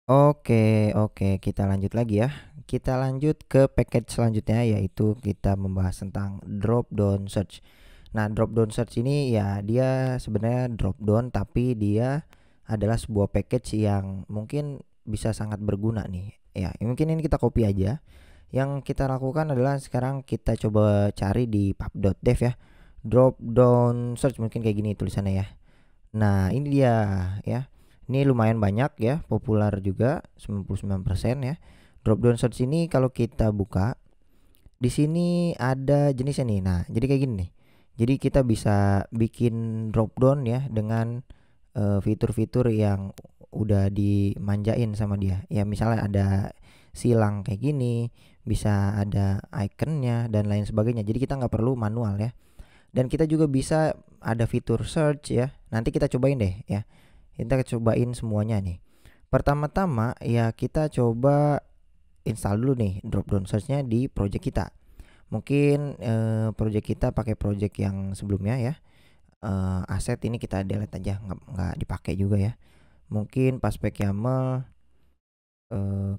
Oke, kita lanjut lagi ya. Kita lanjut ke package selanjutnya, yaitu kita membahas tentang drop down search. Nah, drop down search ini ya dia sebenarnya drop down, tapi dia adalah sebuah package yang mungkin bisa sangat berguna nih. Ya, mungkin ini kita copy aja. Yang kita lakukan adalah sekarang kita coba cari di pub.dev ya. Drop down search mungkin kayak gini tulisannya ya. Nah, ini dia ya. Ini lumayan banyak ya, populer juga 99% ya. Drop down search ini kalau kita buka, di sini ada jenisnya nih. Nah, jadi kayak gini nih. Jadi kita bisa bikin drop down ya dengan fitur-fitur yang udah dimanjain sama dia. Ya, misalnya ada silang kayak gini, bisa ada ikonnya dan lain sebagainya. Jadi kita nggak perlu manual ya. Dan kita juga bisa ada fitur search ya. Nanti kita cobain deh ya. Kita cobain semuanya nih. Pertama-tama ya kita coba install dulu nih drop-down search-nya di project kita. Mungkin project kita pakai project yang sebelumnya ya. Aset ini kita delete aja, nggak dipakai juga ya. Mungkin pas pack YAML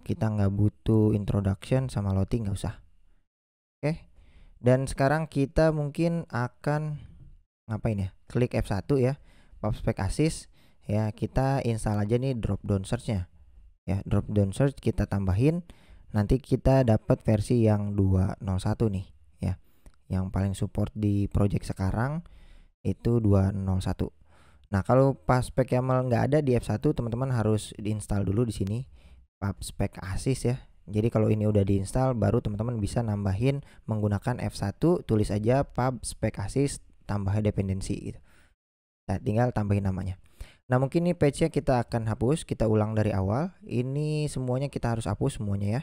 kita nggak butuh introduction sama loading, nggak usah. Oke. Dan sekarang kita mungkin akan ngapain ya? Klik F1 ya, PubSpec Assist ya, kita install aja nih drop down search-nya. Ya, drop down search kita tambahin, nanti kita dapat versi yang 201 nih ya. Yang paling support di project sekarang itu 201. Nah, kalau PubSpec YAML nggak ada di F1, teman-teman harus diinstal dulu di sini PubSpec Assist ya. Jadi kalau ini udah diinstal, baru teman-teman bisa nambahin menggunakan F1, tulis aja PubSpec Assist tambah dependensi gitu. Nah, tinggal tambahin namanya. Nah, mungkin ini page-nya kita akan hapus, kita ulang dari awal. Ini semuanya kita harus hapus semuanya ya.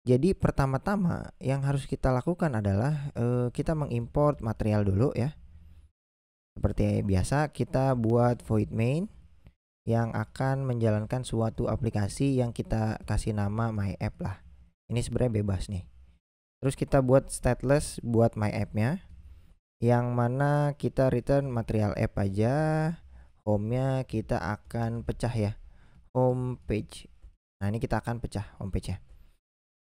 Jadi pertama-tama yang harus kita lakukan adalah kita mengimport material dulu ya. Seperti biasa kita buat void main yang akan menjalankan suatu aplikasi yang kita kasih nama my app lah. Ini sebenarnya bebas nih. Terus kita buat stateless buat my app-nya, yang mana kita return material app aja. Home-nya kita akan pecah ya, home page. Nah, ini kita akan pecah home page-nya.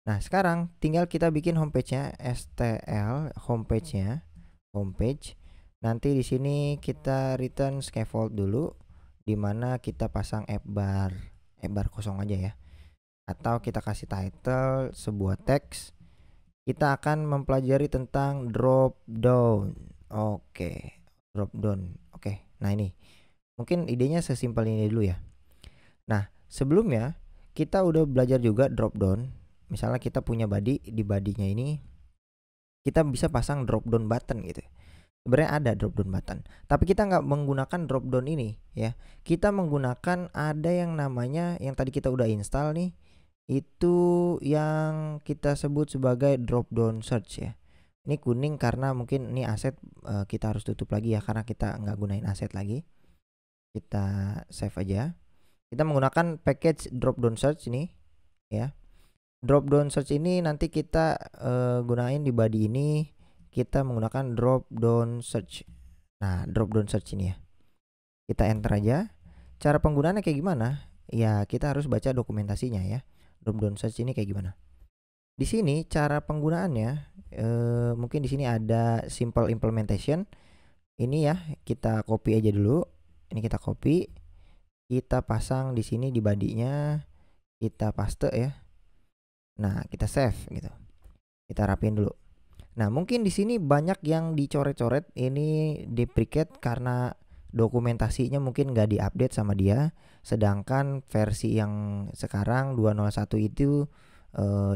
Nah, sekarang tinggal kita bikin home page-nya, stl homepage-nya, homepage. Nanti di sini kita return scaffold dulu, dimana kita pasang app bar kosong aja ya. Atau kita kasih title sebuah teks. Kita akan mempelajari tentang drop down. Oke, drop down. Oke, nah ini mungkin idenya sesimpel ini dulu ya. Nah, sebelumnya kita udah belajar juga drop down. Misalnya kita punya body, di body-nya ini kita bisa pasang drop down button gitu. Sebenarnya ada drop down button, tapi kita nggak menggunakan drop down ini ya. Kita menggunakan ada yang namanya, yang tadi kita udah install nih, itu yang kita sebut sebagai drop down search ya. Ini kuning karena mungkin ini aset, kita harus tutup lagi ya karena kita nggak gunain aset lagi. Kita save aja. Kita menggunakan package drop down search ini ya. Drop down search ini nanti kita gunain di body ini. Kita menggunakan drop down search. Nah, drop down search ini ya. Kita enter aja. Cara penggunaannya kayak gimana? Ya, kita harus baca dokumentasinya ya. Drop down search ini kayak gimana? Di sini cara penggunaannya mungkin di sini ada simple implementation. Ini ya, kita copy aja dulu. Ini kita copy, kita pasang di sini di body-nya, kita paste ya. Nah, kita save gitu. Kita rapiin dulu. Nah, mungkin di sini banyak yang dicoret-coret, ini duplicate karena dokumentasinya mungkin nggak diupdate sama dia. Sedangkan versi yang sekarang 201 itu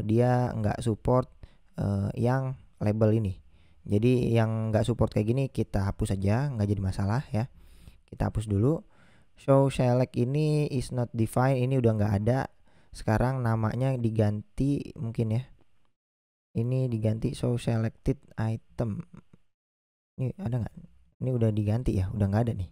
dia nggak support yang label ini. Jadi yang nggak support kayak gini kita hapus aja, nggak jadi masalah ya. Kita hapus dulu. Show select ini is not defined, ini udah nggak ada. Sekarang namanya diganti mungkin ya. Ini diganti show selected item. Ini ada nggak? Ini udah diganti ya, udah nggak ada nih.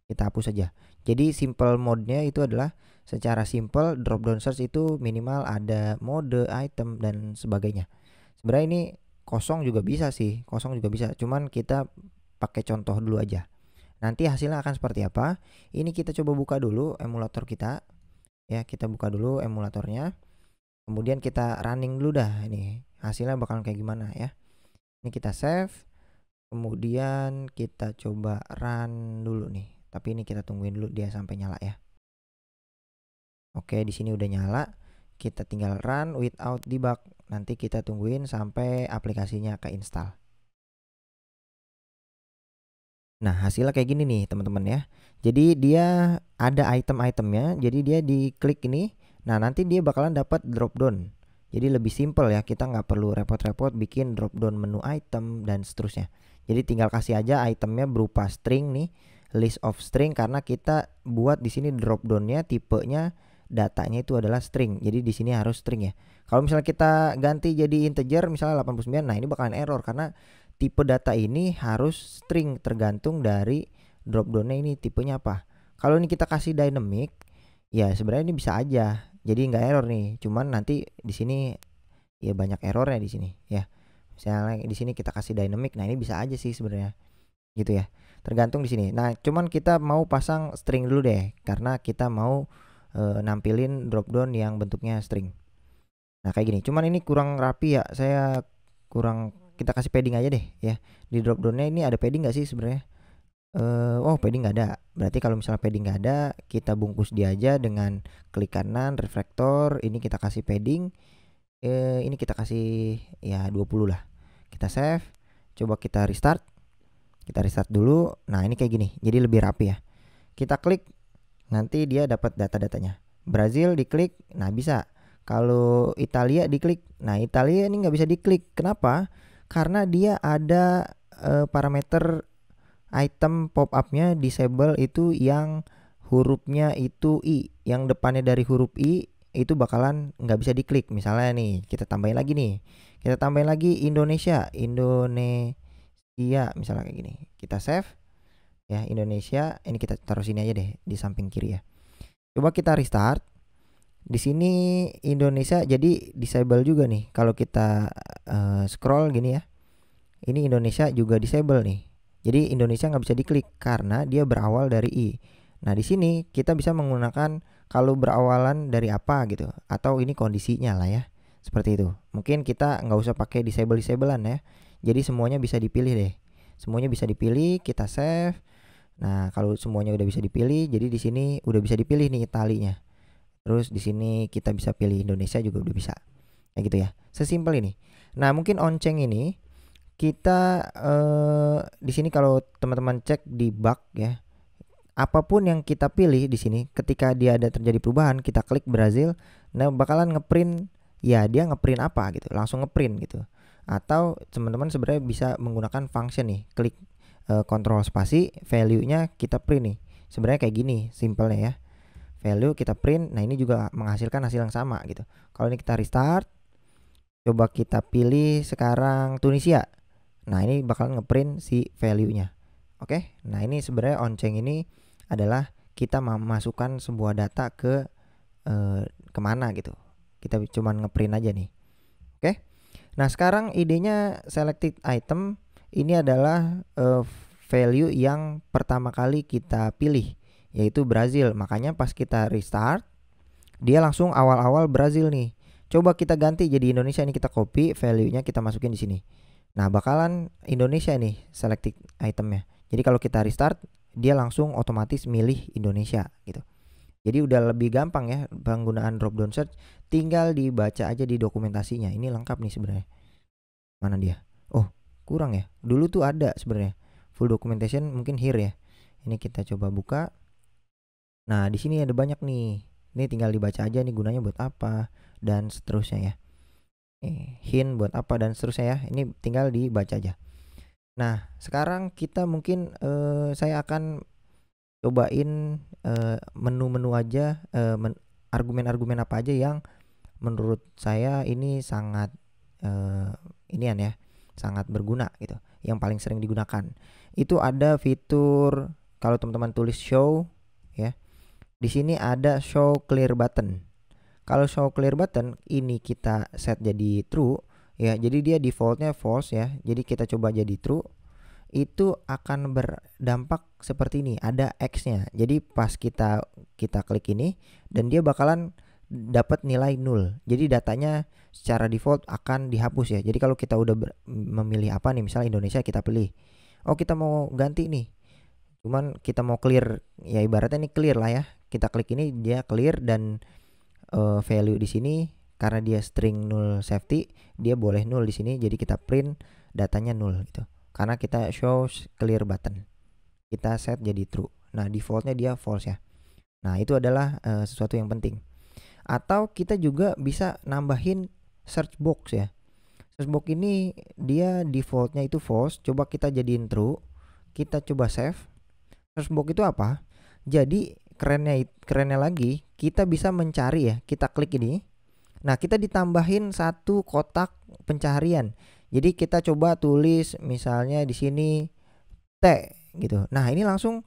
Kita hapus aja. Jadi simple mode-nya itu adalah secara simple drop down search itu minimal ada mode, item dan sebagainya. Sebenarnya ini kosong juga bisa sih, kosong juga bisa. Cuman kita pakai contoh dulu aja. Nanti hasilnya akan seperti apa? Ini kita coba buka dulu emulator kita ya. Kita buka dulu emulatornya. Kemudian kita running dulu dah, ini hasilnya bakalan kayak gimana ya. Ini kita save. Kemudian kita coba run dulu nih. Tapi ini kita tungguin dulu dia sampai nyala ya. Oke, di sini udah nyala. Kita tinggal run without debug. Nanti kita tungguin sampai aplikasinya keinstall. Nah, hasilnya kayak gini nih teman-teman ya. Jadi dia ada item-itemnya. Jadi dia diklik ini. Nah, nanti dia bakalan dapat drop down. Jadi lebih simple ya. Kita nggak perlu repot-repot bikin drop down menu item dan seterusnya. Jadi tinggal kasih aja itemnya berupa string nih, list of string, karena kita buat di sini drop downnya tipenya datanya itu adalah string. Jadi di sini harus string ya. Kalau misalnya kita ganti jadi integer misalnya 89, nah ini bakalan error karena tipe data ini harus string tergantung dari drop downnya ini tipenya apa. Kalau ini kita kasih dynamic, ya sebenarnya ini bisa aja. Jadi nggak error nih. Cuman nanti di sini ya banyak errornya di sini ya. Misalnya di sini kita kasih dynamic, nah ini bisa aja sih sebenarnya. Gitu ya. Tergantung di sini. Nah, cuman kita mau pasang string dulu deh karena kita mau nampilin drop down yang bentuknya string. Nah, kayak gini. Cuman ini kurang rapi ya. Saya kurang, kita kasih padding aja deh ya. Di drop downnya ini ada padding nggak sih sebenarnya? Oh, padding nggak ada. Berarti kalau misalnya padding nggak ada, kita bungkus dia aja dengan klik kanan reflektor. Ini kita kasih padding. Ini kita kasih ya 20 lah. Kita save. Coba kita restart. Kita restart dulu. Nah, ini kayak gini. Jadi lebih rapi ya. Kita klik, nanti dia dapat data-datanya. Brazil diklik, nah bisa. Kalau Italia diklik, nah Italia ini nggak bisa diklik. Kenapa? Karena dia ada parameter item pop-up-nya disable itu yang hurufnya itu I, yang depannya dari huruf I itu bakalan nggak bisa diklik. Misalnya nih, kita tambahin lagi nih. Kita tambahin lagi Indonesia, misalnya kayak gini. Kita save ya, Indonesia. Ini kita taruh sini aja deh di samping kiri ya. Coba kita restart. Di sini Indonesia jadi disable juga nih. Kalau kita scroll gini ya, ini Indonesia juga disable nih. Jadi Indonesia nggak bisa diklik karena dia berawal dari I. Nah, di sini kita bisa menggunakan kalau berawalan dari apa gitu, atau ini kondisinya lah ya, seperti itu. Mungkin kita nggak usah pakai disablean ya. Jadi semuanya bisa dipilih deh. Semuanya bisa dipilih, kita save. Nah, kalau semuanya udah bisa dipilih, jadi di sini udah bisa dipilih nih Italinya. Terus di sini kita bisa pilih Indonesia juga udah bisa. Kayak gitu ya. Sesimpel ini. Nah, mungkin onceng ini kita di sini kalau teman-teman cek di bug ya. Apapun yang kita pilih di sini, ketika dia ada terjadi perubahan, kita klik Brazil, nah bakalan ngeprint ya, dia ngeprint apa gitu, langsung ngeprint gitu. Atau teman-teman sebenarnya bisa menggunakan function nih, klik kontrol spasi, value-nya kita print nih. Sebenarnya kayak gini simpelnya ya. Value kita print, nah ini juga menghasilkan hasil yang sama gitu. Kalau ini kita restart, coba kita pilih sekarang Tunisia. Nah, ini bakal ngeprint si value-nya. Oke. Nah, ini sebenarnya onceng ini adalah kita memasukkan sebuah data ke kemana gitu. Kita cuman ngeprint aja nih. Oke. Nah, sekarang idenya selected item ini adalah value yang pertama kali kita pilih, yaitu Brazil. Makanya pas kita restart, dia langsung awal-awal Brazil nih. Coba kita ganti jadi Indonesia, ini kita copy value-nya, kita masukin di sini. Nah, bakalan Indonesia nih selected itemnya. Jadi kalau kita restart, dia langsung otomatis milih Indonesia gitu. Jadi udah lebih gampang ya penggunaan drop down search. Tinggal dibaca aja di dokumentasinya. Ini lengkap nih sebenarnya. Mana dia? Oh, kurang ya. Dulu tuh ada sebenarnya. Full documentation mungkin here ya. Ini kita coba buka. Nah, di sini ada banyak nih. Ini tinggal dibaca aja nih gunanya buat apa dan seterusnya ya. Hint buat apa dan seterusnya ya. Ini tinggal dibaca aja. Nah, sekarang kita mungkin saya akan cobain menu-menu aja, argumen-argumen apa aja yang menurut saya ini sangat inian ya, sangat berguna gitu. Yang paling sering digunakan itu ada fitur, kalau teman-teman tulis show ya. Di sini ada show clear button. Kalau show clear button ini kita set jadi true ya, jadi dia defaultnya false ya. Jadi kita coba jadi true. itu akan berdampak seperti ini, ada X-nya. Jadi pas kita klik ini dan dia bakalan dapat nilai 0. Jadi datanya secara default akan dihapus ya. Jadi kalau kita udah memilih apa nih, misalnya Indonesia kita pilih. Oh, kita mau ganti nih. Cuman kita mau clear, ya ibaratnya ini clear lah ya. Kita klik ini dia clear dan value di sini karena dia string null safety, dia boleh 0 di sini. Jadi kita print datanya 0 gitu. Karena kita show clear button. Kita set jadi true. Nah, defaultnya dia false ya. Nah, itu adalah sesuatu yang penting. Atau kita juga bisa nambahin search box ya. Search box ini dia defaultnya itu false. Coba kita jadiin true. Kita coba save. Search box itu apa? Jadi kerennya lagi, kita bisa mencari ya. Kita klik ini. Nah, kita ditambahin satu kotak pencarian. Jadi kita coba tulis misalnya di sini T gitu. Nah, ini langsung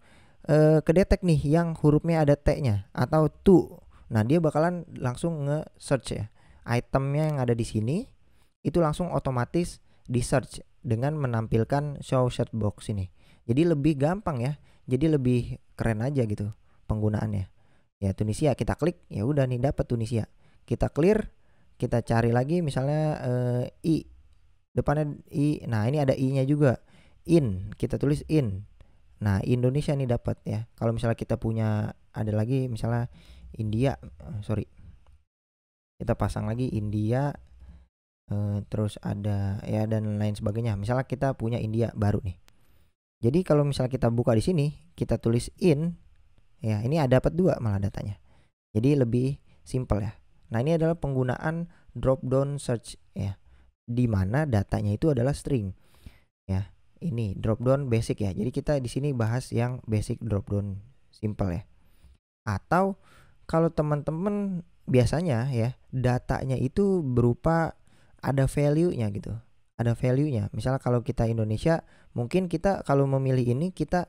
kedetek nih yang hurufnya ada T-nya atau to. Nah, dia bakalan langsung nge-search ya. Itemnya yang ada di sini itu langsung otomatis di-search dengan menampilkan show search box ini. Jadi lebih gampang ya. Jadi lebih keren aja gitu penggunaannya. Ya, Tunisia kita klik, ya udah nih dapat Tunisia. Kita clear, kita cari lagi misalnya I. Depannya I. Nah, ini ada I-nya juga. In, kita tulis in. Nah, Indonesia nih dapat ya. Kalau misalnya kita punya ada lagi misalnya India, kita pasang lagi India, terus ada ya dan lain sebagainya. Misalnya kita punya India baru nih. Jadi kalau misalnya kita buka di sini, kita tulis in, ya ini ada dapat 2 malah datanya. Jadi lebih simple ya. Nah, ini adalah penggunaan drop down search ya, di mana datanya itu adalah string ya. Ini drop down basic ya. Jadi kita di sini bahas yang basic drop down simple ya. Atau kalau teman-teman biasanya ya datanya itu berupa ada value-nya gitu. Ada value-nya. Misalnya kalau kita Indonesia, mungkin kita kalau memilih ini kita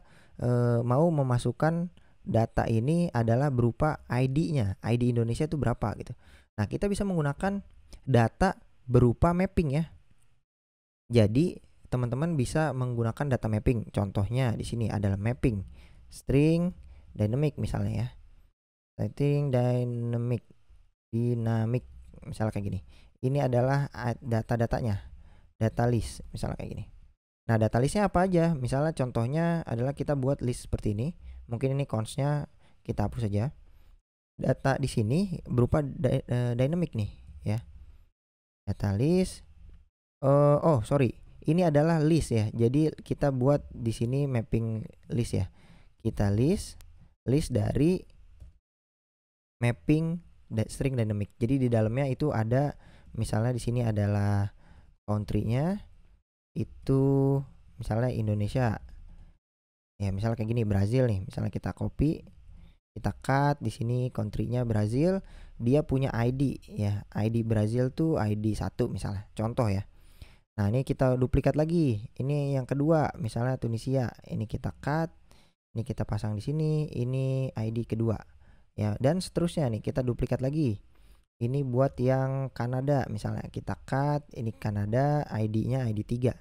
mau memasukkan data ini adalah berupa ID-nya. ID Indonesia itu berapa gitu. Nah, kita bisa menggunakan data berupa mapping ya. Jadi teman-teman bisa menggunakan data mapping. Contohnya di sini adalah mapping string dynamic misalnya ya. String dynamic misalnya kayak gini. Ini adalah data-datanya. Data list misalnya kayak gini. Nah, data listnya apa aja? Misalnya contohnya adalah kita buat list seperti ini. Mungkin ini const-nya kita hapus saja. Data di sini berupa dynamic nih ya. Data list. Ini adalah list ya. Jadi kita buat di sini mapping list ya. Kita list dari mapping string dynamic. Jadi di dalamnya itu ada misalnya di sini adalah country-nya itu misalnya Indonesia. Ya, misalnya kayak gini Brazil nih. Misalnya kita copy, kita cut di sini country-nya Brazil, dia punya ID ya. ID Brazil tuh ID 1 misalnya. Contoh ya. Nah, ini kita duplikat lagi. Ini yang kedua, misalnya Tunisia. Ini kita cut, ini kita pasang di sini, ini ID kedua. Ya, dan seterusnya nih kita duplikat lagi. Ini buat yang Kanada, misalnya kita cut, ini Kanada, ID-nya ID 3.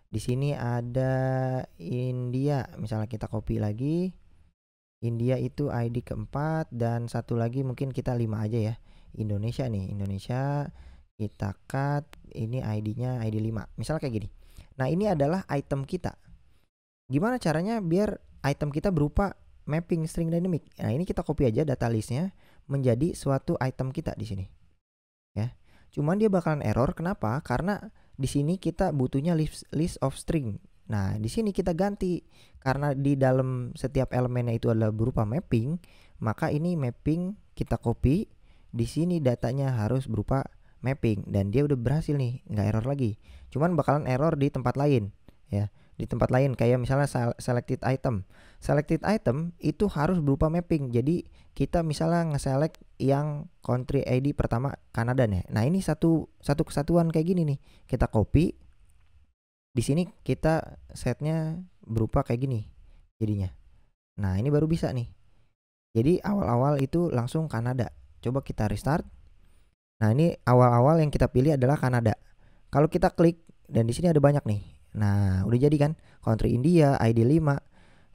Di sini ada India, misalnya kita copy lagi. India itu ID keempat dan satu lagi mungkin kita 5 aja ya. Indonesia nih, Indonesia kita cut, ini ID-nya ID 5. Misalnya kayak gini. Nah, ini adalah item kita. Gimana caranya biar item kita berupa mapping string dynamic? Nah, ini kita copy aja data listnya menjadi suatu item kita di sini. Ya. Cuman dia bakalan error. Kenapa? Karena di sini kita butuhnya list of string. Nah, di sini kita ganti karena di dalam setiap elemennya itu adalah berupa mapping, maka ini mapping kita copy. Di sini datanya harus berupa mapping dan dia udah berhasil nih, nggak error lagi. Cuman bakalan error di tempat lain ya. Di tempat lain kayak misalnya selected item itu harus berupa mapping. Jadi kita misalnya nge-select yang country ID pertama Kanada nih. Nah, ini satu kesatuan kayak gini nih. Kita copy. Di sini kita setnya berupa kayak gini jadinya. Nah, ini baru bisa nih. Jadi awal-awal itu langsung Kanada. Coba kita restart. Nah, ini awal-awal yang kita pilih adalah Kanada. Kalau kita klik dan di sini ada banyak nih. Nah, udah jadi kan country India ID 5.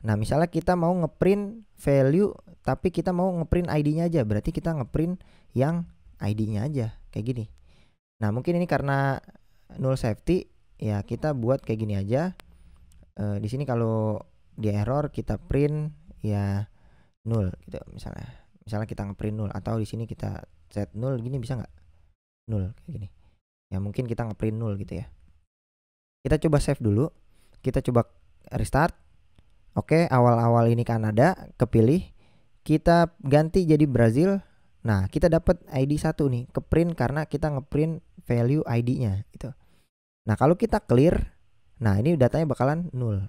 Nah, misalnya kita mau ngeprint value tapi kita mau ngeprint ID-nya aja, berarti kita ngeprint yang ID-nya aja kayak gini. Nah, mungkin ini karena null safety ya, kita buat kayak gini aja. Di sini kalau di error kita print ya null gitu misalnya. Misalnya kita ngeprint null, atau di sini kita set null gini, bisa nggak? Null kayak gini. Ya mungkin kita ngeprint null gitu ya. Kita coba save dulu. Kita coba restart. Oke, awal-awal ini Kanada kepilih. Kita ganti jadi Brazil. Nah, kita dapat ID 1 nih, keprint karena kita ngeprint value ID-nya gitu. Nah, kalau kita clear, nah ini datanya bakalan null.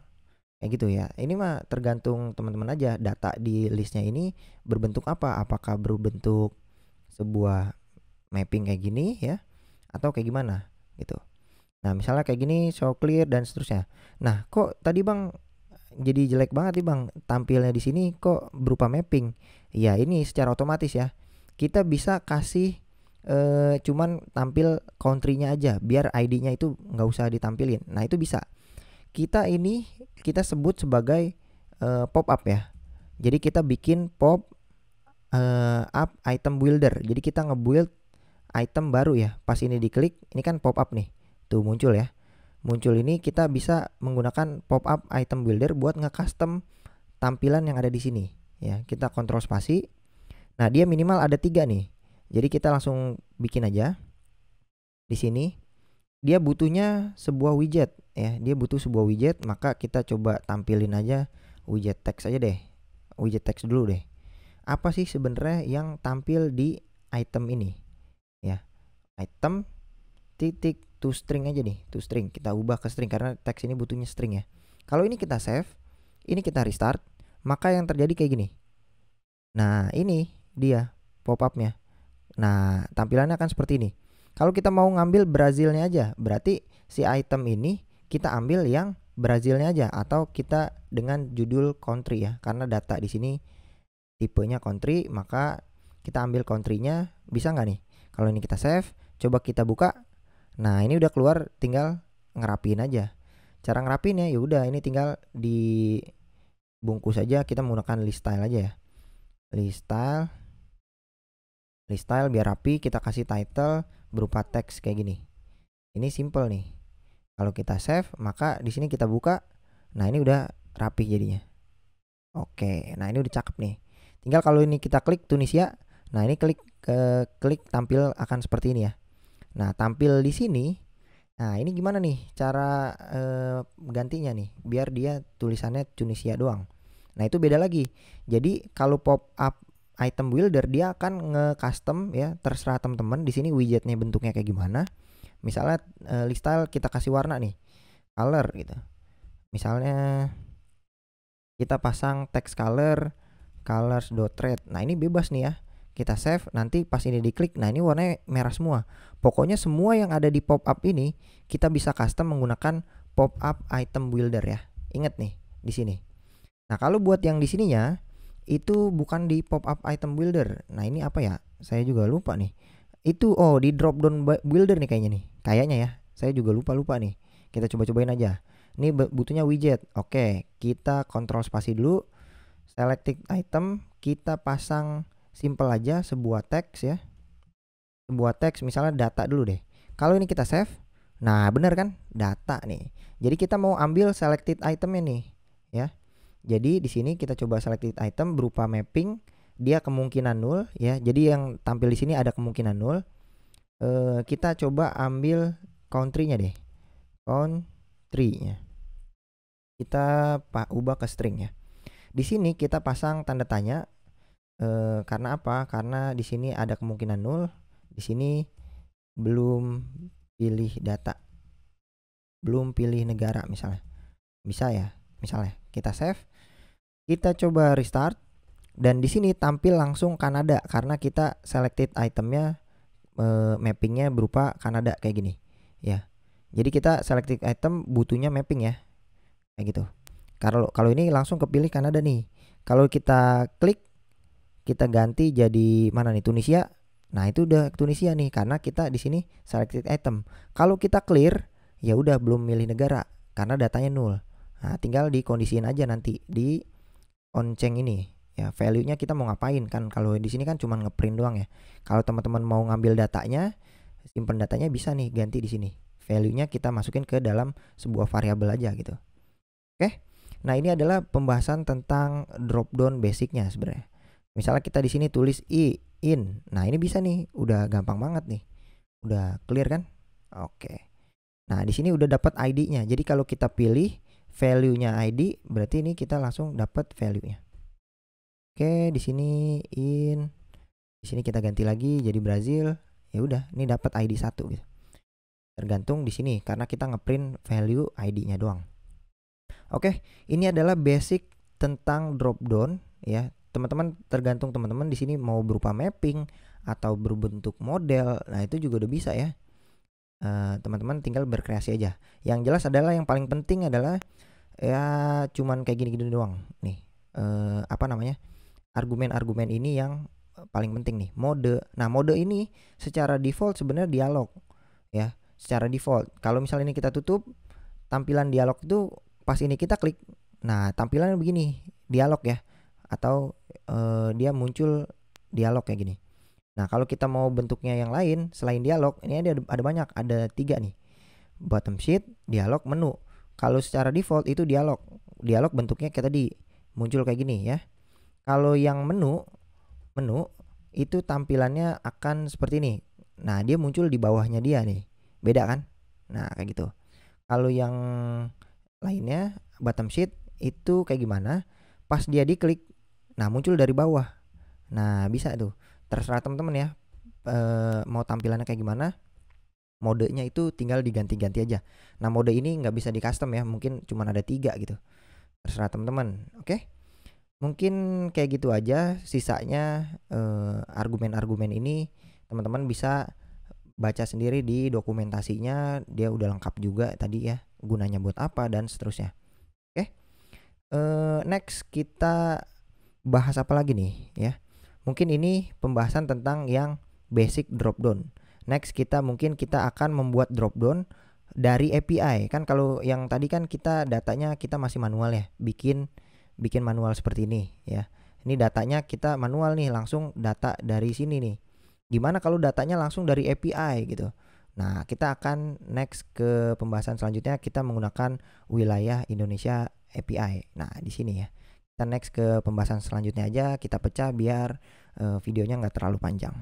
Kayak gitu ya. Ini mah tergantung teman-teman aja, data di listnya ini berbentuk apa? Apakah berbentuk sebuah mapping kayak gini ya, atau kayak gimana gitu. Nah, misalnya kayak gini, show clear dan seterusnya. Nah, kok tadi Bang jadi jelek banget nih Bang, tampilnya di sini kok berupa mapping? Ya, ini secara otomatis ya. Kita bisa kasih cuman tampil country-nya aja, biar ID-nya itu nggak usah ditampilin. Nah, itu bisa. Kita sebut sebagai pop up ya. Jadi kita bikin pop up item builder. Jadi kita nge-build item baru ya. Pas ini diklik, ini kan pop up nih. Tuh muncul ya. Muncul ini kita bisa menggunakan pop up item builder buat nge-custom tampilan yang ada di sini ya. Kita kontrol spasi. Nah, dia minimal ada 3 nih. Jadi kita langsung bikin aja. Di sini dia butuhnya sebuah widget ya. Dia butuh sebuah widget, maka kita coba tampilin aja widget text aja deh. Widget text dulu deh. Apa sih sebenarnya yang tampil di item ini? Ya. Item titik to string aja nih, to string. Kita ubah ke string karena teks ini butuhnya string ya. Kalau ini kita save, ini kita restart, maka yang terjadi kayak gini. Nah, ini dia pop up-nya. Nah, tampilannya akan seperti ini. Kalau kita mau ngambil Brazilnya aja, berarti si item ini kita ambil yang Brazilnya aja, atau kita dengan judul country ya. Karena data di sini tipenya country, maka kita ambil country-nya. Bisa nggak nih? Kalau ini kita save, coba kita buka. Nah, ini udah keluar, tinggal ngerapiin aja. Cara ngerapiinnya ya udah, ini tinggal dibungkus aja. Kita menggunakan list style aja ya. List style biar rapi. Kita kasih title berupa teks kayak gini. Ini simple nih. Kalau kita save, maka di sini kita buka. Nah, ini udah rapi jadinya. Oke, nah ini udah cakep nih. Tinggal kalau ini kita klik Tunisia. Nah, ini klik tampil akan seperti ini ya. Nah, tampil di sini. Nah, ini gimana nih cara gantinya nih biar dia tulisannya Tunisia doang. Nah, itu beda lagi. Jadi kalau pop up item builder dia akan nge-custom ya, terserah teman-teman di sini widgetnya bentuknya kayak gimana. Misalnya list style kita kasih warna nih, color gitu. Misalnya kita pasang text color colors.red. Nah, ini bebas nih ya. Kita save, nanti pas ini diklik, nah ini warnanya merah semua. Pokoknya semua yang ada di pop up ini kita bisa custom menggunakan pop up item builder ya. Ingat nih di sini. Nah, kalau buat yang di sininya itu bukan di pop up item builder. Nah, ini apa ya? Saya juga lupa nih. Itu di drop down builder nih kayaknya nih. Kayaknya ya. Saya juga lupa nih. Kita coba-cobain aja. Ini butuhnya widget. Oke, kita kontrol spasi dulu. Selected item, kita pasang simple aja sebuah teks ya. Sebuah teks misalnya data dulu deh. Kalau ini kita save. Nah, benar kan? Data nih. Jadi kita mau ambil selected itemnya nih ya. Jadi di sini kita coba selected item berupa mapping, dia kemungkinan null ya. Jadi yang tampil di sini ada kemungkinan null. Kita coba ambil country-nya deh. Country-nya. Kita ubah ke string ya. Di sini kita pasang tanda tanya. Karena apa? Karena di sini ada kemungkinan null. Di sini belum pilih data. Belum pilih negara misalnya. Bisa ya. Misalnya kita save. Kita coba restart. Dan di sini tampil langsung Kanada karena kita selected itemnya mappingnya berupa Kanada kayak gini ya. Jadi kita selected item butuhnya mapping ya. Kayak gitu. Kalau ini langsung kepilih Kanada nih. Kalau kita klik, kita ganti jadi mana nih, Tunisia. Nah, itu udah Tunisia nih karena kita di sini selected item. Kalau kita clear, ya udah belum milih negara. karena datanya nul. Nah, tinggal dikondisiin aja nanti di onChange ini ya, value-nya kita mau ngapain kan. Kalau di sini kan cuma ngeprint doang ya. Kalau teman-teman mau ngambil datanya, simpan datanya, bisa nih ganti di sini. Value-nya kita masukin ke dalam sebuah variabel aja gitu. Oke. Nah, ini adalah pembahasan tentang drop down basicnya sebenarnya. Misalnya kita di sini tulis in. Nah, ini bisa nih, udah gampang banget nih. Udah clear kan? Oke. Nah, di sini udah dapat ID-nya. Jadi kalau kita pilih value-nya ID, berarti ini kita langsung dapat value-nya. Oke, di sini in. Di sini kita ganti lagi jadi Brazil. Ya udah, ini dapat ID 1 gitu. Tergantung di sini karena kita ngeprint value ID-nya doang. Oke, ini adalah basic tentang drop down ya. Teman-teman, tergantung teman-teman di sini mau berupa mapping atau berbentuk model. Nah, itu juga udah bisa ya. Teman-teman tinggal berkreasi aja. Yang jelas adalah yang paling penting adalah ya cuman kayak gini-gini doang nih. Apa namanya? Argumen-argumen ini yang paling penting nih. Mode. Nah, mode ini secara default sebenarnya dialog ya. Secara default. Kalau misalnya ini kita tutup, tampilan dialog itu pas ini kita klik, nah tampilannya begini, dialog ya, atau dia muncul dialog kayak gini. Nah, kalau kita mau bentuknya yang lain selain dialog, ini ada banyak, ada 3 nih. Bottom sheet, dialog, menu. Kalau secara default itu dialog bentuknya kayak tadi, muncul kayak gini ya. Kalau yang menu itu tampilannya akan seperti ini. Nah, dia muncul di bawahnya dia nih, beda kan? Nah, kayak gitu. Kalau yang lainnya bottom sheet itu kayak gimana, pas dia diklik, nah muncul dari bawah. Nah, bisa tuh, terserah teman-teman ya, mau tampilannya kayak gimana. Modenya itu tinggal diganti-ganti aja. Nah, mode ini nggak bisa di custom ya, mungkin cuma ada 3 gitu, terserah teman-teman. Oke, mungkin kayak gitu aja. Sisanya argumen-argumen ini teman-teman bisa baca sendiri di dokumentasinya, dia udah lengkap juga tadi ya, gunanya buat apa dan seterusnya. Oke, next kita bahas apa lagi nih ya. Mungkin ini pembahasan tentang yang basic drop down. Next mungkin kita akan membuat drop down dari API. Kan kalau yang tadi kan kita datanya kita masih manual ya, bikin manual seperti ini ya. Ini datanya kita manual nih, langsung data dari sini nih. Gimana kalau datanya langsung dari API gitu. Nah, kita akan next ke pembahasan selanjutnya, kita menggunakan wilayah Indonesia API. Nah, di sini ya. Kita next ke pembahasan selanjutnya aja, kita pecah biar videonya nggak terlalu panjang.